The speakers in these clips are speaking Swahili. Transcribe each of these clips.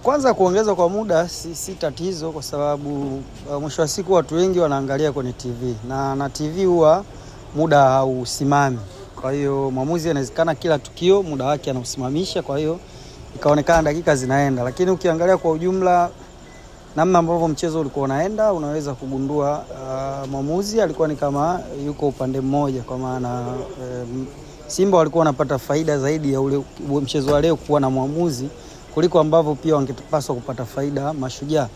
Kwanza kuongeza kwa muda si tatizo, kwa sababu mwisho wa siku watu wengi wanaangalia kwenye TV na TV huwa muda hausimami. Kwa hiyo mwamuzi anawezekana kila tukio muda wake anausimamisha, kwa hiyo ikaonekana dakika zinaenda. Lakini ukiangalia kwa ujumla namna ambavyo mchezo ulikuwa unaenda, unaweza kugundua mwamuzi alikuwa ni kama yuko upande mmoja, kwa maana Simba walikuwa wanapata faida zaidi ya ule mchezo wa leo kuwa na mwamuzi kuliko ambavyo pia wangepaswa kupata faida Mashujaa.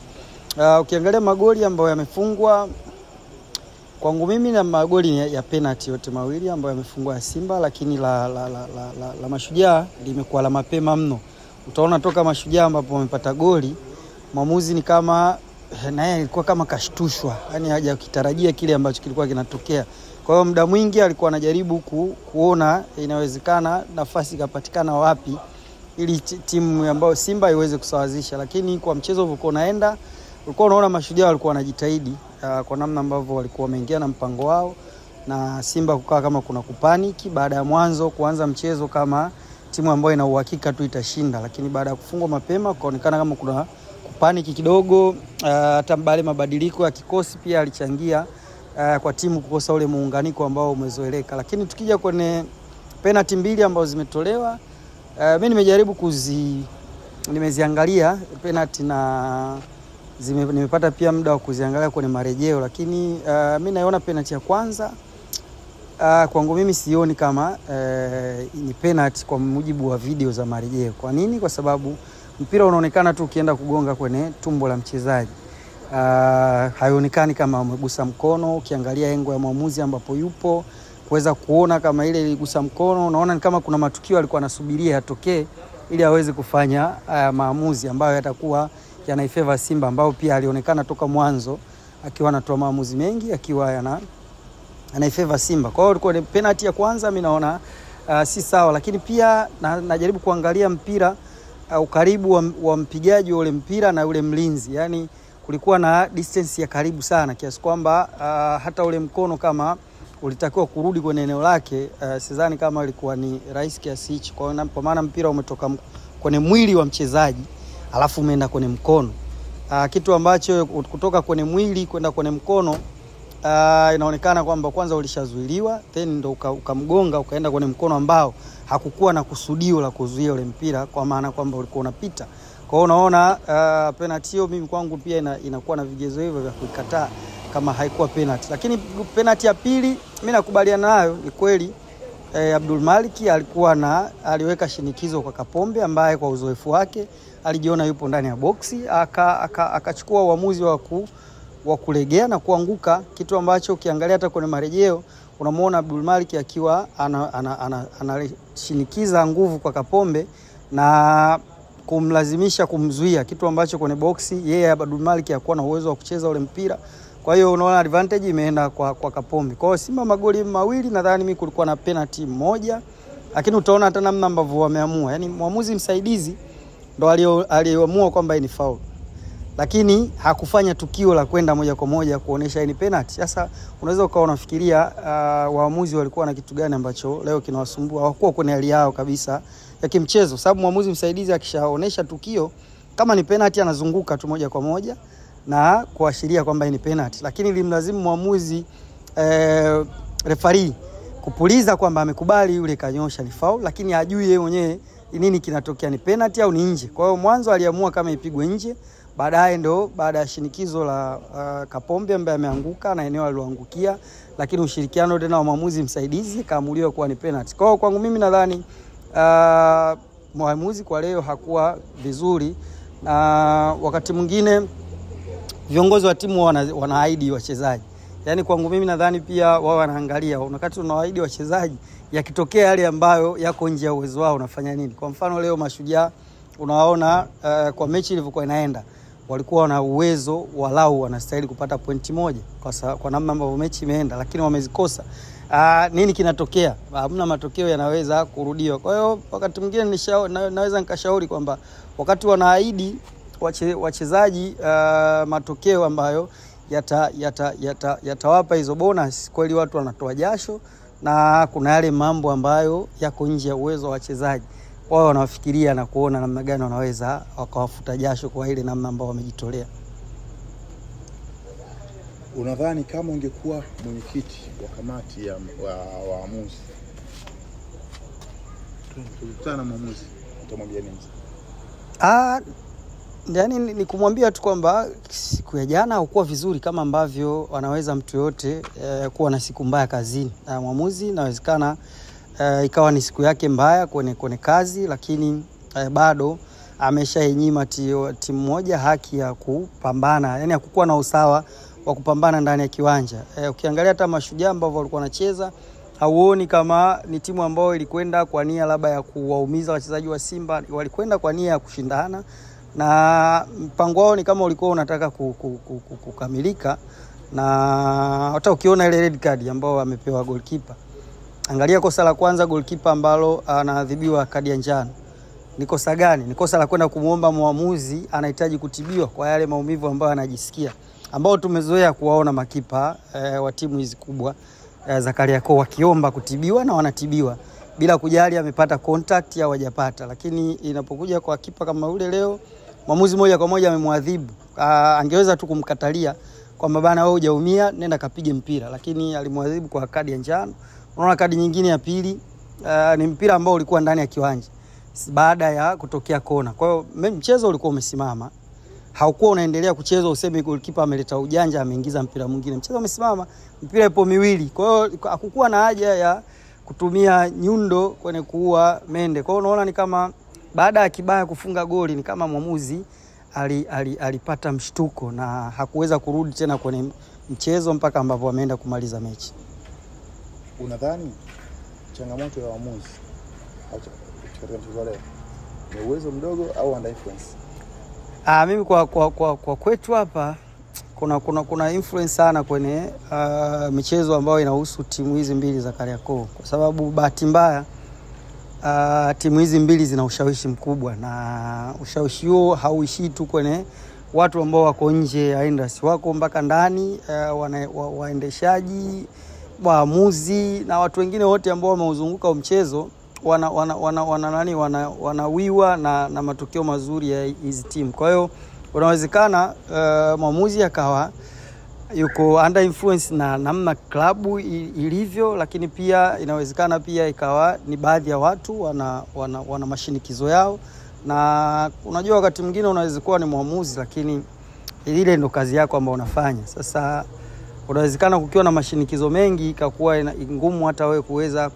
Ukiangalia magoli ambayo yamefungwa, kwangu mimi na magoli ya penalty yote mawili ambayo yamefungwa ya Simba, lakini la Mashujaa limekuwa la mapema mno. Utaona toka Mashujaa ambapo wamepata goli, mwamuzi ni kama naye alikuwa kama kashtushwa, yani hajakitarajia kile ambacho kilikuwa kinatokea. Kwa hiyo muda mwingi alikuwa anajaribu kuona inawezekana nafasi ikapatikana wapi ili timu ambayo Simba iweze kusawazisha. Lakini kwa mchezo ulikuwa unaenda, ulikuwa unaona Mashujaa walikuwa wanajitahidi kwa namna ambavyo walikuwa wameingia na mpango wao, na Simba kukaa kama kuna kupaniki baada ya mwanzo kuanza mchezo kama timu ambayo ina uhakika tu itashinda. Lakini baada ya kufungwa mapema kuonekana kama kuna kupaniki kidogo. Hata mbali mabadiliko ya kikosi pia alichangia kwa timu kukosa ule muunganiko ambao umezoeleka. Lakini tukija kwenye penalty mbili ambazo zimetolewa, mimi nimejaribu nimeziangalia penalty na nimepata pia muda wa kuziangalia kwenye marejeo, lakini mimi naona penalty ya kwanza kwangu mimi sioni kama ni penalty kwa mujibu wa video za marejeo. Kwa nini? Kwa sababu mpira unaonekana tu ukienda kugonga kwenye tumbo la mchezaji. Haionekani kama umegusa mkono. Ukiangalia engo ya mwamuzi ambapo yupo kuweza kuona kama ile iligusa mkono, unaona ni kama kuna matukio alikuwa anasubiria yatokee ili aweze kufanya maamuzi ambayo yatakuwa yanaifavor Simba, ambao pia alionekana toka mwanzo akiwa anatoa maamuzi mengi akiwa anaifavor Simba. Kwa hiyo ilikuwa penalty ya kwanza mimi naona si sawa. Lakini pia najaribu kuangalia mpira, ukaribu wa mpigaji wa ule mpira na ule mlinzi, yani kulikuwa na distance ya karibu sana kiasi kwamba hata ule mkono kama ulitakiwa kurudi kwenye eneo lake, sidhani kama ilikuwa ni rahisi kiasi hicho. Kwa maana mpira umetoka kwenye mwili wa mchezaji alafu umeenda kwenye mkono. Kitu ambacho kutoka kwenye mwili kwenda kwenye mkono inaonekana kwamba kwanza ulishazuiliwa, then ndo ukamgonga ukaenda kwenye mkono ambao hakukuwa na kusudio la kuzuia ule mpira, kwa maana kwamba ulikuwa unapita. Kwa hiyo unaona penalty hiyo mimi kwangu pia inakuwa na vigezo hivyo vya kuikataa kama haikuwa penalty. Lakini penalty ya pili mimi nakubaliana nayo, ni kweli Abdul Malik aliweka shinikizo kwa Kapombe ambaye kwa uzoefu wake alijiona yupo ndani ya boksi, akachukua uamuzi wa kulegea na kuanguka, kitu ambacho ukiangalia hata kwenye marejeo unamuona Abdul Malik akiwa anashinikiza nguvu kwa Kapombe na kumlazimisha kumzuia, kitu ambacho kwenye boksi yeye Abdul Malik hakuwa na uwezo wa kucheza ule mpira. Kwa hiyo unaona advantage imeenda kwa Kapombe. Kwa hiyo Simba magoli mawili, nadhani mimi kulikuwa na penalty moja, lakini utaona hata namna ambavyo wameamua, yani mwamuzi msaidizi ndo aliamua kwamba ni foul, lakini hakufanya tukio la kwenda moja kwa moja kuonesha ni penalty. Sasa unaweza ukawa unafikiria waamuzi walikuwa na kitu gani ambacho leo kinawasumbua. Hawakuwa kwenye hali yao kabisa ya kimchezo, sababu mwamuzi msaidizi akishaonesha tukio kama ni penalty anazunguka tu moja kwa moja na kuashiria kwamba ni penalty. Lakini ilimlazimu mwamuzi referee kupuliza kwamba amekubali yule kanyosha ni foul, lakini hajui yeye mwenyewe nini kinatokea, ni penalty au ni nje. Kwa hiyo mwanzo aliamua kama ipigwe nje, baadaye ndo baada ya shinikizo la Kapombe ambaye ameanguka na eneo aliloangukia, lakini ushirikiano tena wa mwamuzi msaidizi kaamuliwa kuwa ni penalty. Kwa hiyo kwangu mimi nadhani mwamuzi kwa leo hakuwa vizuri, na wakati mwingine viongozi wa timu wanaahidi wachezaji. Yani kwangu mimi nadhani pia wao wanaangalia wakati unawaahidi wachezaji yakitokea yale ambayo yako nje ya uwezo wao unafanya nini. Kwa mfano leo Mashujaa unawaona kwa mechi ilivyokuwa inaenda, walikuwa na uwezo walau wanastahili kupata pointi moja kwa namna ambavyo mechi imeenda, lakini wamezikosa. Nini kinatokea? Hamna matokeo yanaweza kurudiwa. Kwa hiyo wakati mwingine naweza nikashauri kwamba wakati wanaahidi wachezaji matokeo ambayo yatawapa hizo bonus, kweli watu wanatoa jasho, na kuna yale mambo ambayo yako nje ya uwezo wa wachezaji. wao wanafikiria na kuona namna gani wanaweza wakawafuta jasho kwa ile namna ambao wamejitolea. Unadhani kama ungekuwa mwenyekiti wa kamati ya waamuzi, tukutana na mwamuzi, utamwambia nini? Yani ni kumwambia tu kwamba siku ya jana haukuwa vizuri kama ambavyo wanaweza mtu yote kuwa na siku mbaya kazini. Na mwamuzi inawezekana ikawa ni siku yake mbaya kwenye kazi, lakini bado ameshaenyima timu moja haki ya kupambana, yani hakukuwa na usawa wa kupambana ndani ya kiwanja. Ukiangalia hata Mashujaa ambao walikuwa wanacheza, hauoni kama ni timu ambayo ilikwenda kwa nia labda ya kuwaumiza wachezaji wa Simba, walikwenda kwa nia ya kushindana, na mpango wao ni kama ulikuwa unataka kukamilika. Na hata ukiona ile red card ambao amepewa goalkeeper, angalia kosa la kwanza goalkeeper ambalo anaadhibiwa kadi ya njano. Ni kosa gani? Ni kosa la kwenda kumuomba muamuzi anahitaji kutibiwa kwa yale maumivu ambayo anajisikia, ambao tumezoea kuwaona makipa wa timu hizi kubwa za Kariakoo wakiomba kutibiwa na wanatibiwa bila kujali amepata contact au hajapata. Lakini inapokuja kwa kipa kama ule leo, mwamuzi moja kwa moja amemwadhibu. Angeweza tu kumkatalia kwamba bana wewe hujaumia, nenda kapige mpira, lakini alimwadhibu kwa kadi ya njano. Unaona kadi nyingine ya pili ni mpira ambao ulikuwa ndani ya kiwanja baada ya kutokea kona. Kwa hiyo mchezo ulikuwa umesimama, haukuwa unaendelea kuchezwa useme goalkeeper ameleta ujanja ameingiza mpira mwingine. Mchezo umesimama, mpira ipo miwili. Kwa hiyo hakukuwa na haja ya kutumia nyundo kwenye kuua mende. Kwa hiyo unaona ni kama baada ya Kibaya kufunga goli ni kama mwamuzi alipata mshtuko na hakuweza kurudi tena kwenye mchezo mpaka ambapo ameenda kumaliza mechi. Unadhani changamoto ya waamuzi katika mchezo leo ni uwezo mdogo au under influence? Mimi kwa kwetu hapa kuna influence sana kwenye michezo ambayo inahusu timu hizi mbili za Kariakoo, kwa sababu bahati mbaya timu hizi mbili zina ushawishi mkubwa, na ushawishi huo hauishi tu kwenye watu ambao wako nje ya industry, wako mpaka ndani, waendeshaji, waamuzi na watu wengine wote ambao wameuzunguka mchezo wanawiwa na matokeo mazuri ya hizi timu. Kwa hiyo unawezekana mwamuzi akawa yuko under influence na namna klabu ilivyo, lakini pia inawezekana pia ikawa ni baadhi ya watu wana mashinikizo yao. Na unajua wakati mwingine unaweza kuwa ni mwamuzi lakini ile ndo kazi yako ambayo unafanya. Sasa unawezekana kukiwa na mashinikizo mengi ikakuwa ngumu hata wewe kuweza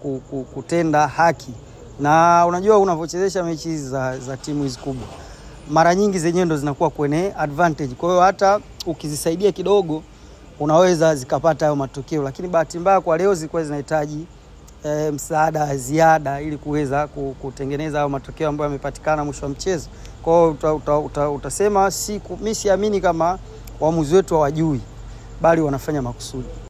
kutenda haki. Na unajua unavyochezesha mechi za timu hizi kubwa, mara nyingi zenyewe ndo zinakuwa kwenye advantage. Kwa hiyo hata ukizisaidia kidogo unaweza zikapata hayo matokeo, lakini bahati mbaya kwa leo zilikuwa zinahitaji msaada ziada ili kuweza kutengeneza hayo matokeo ambayo yamepatikana mwisho wa mchezo. Kwa hiyo utasema mimi siamini kama waamuzi wetu hawajui, bali wanafanya makusudi.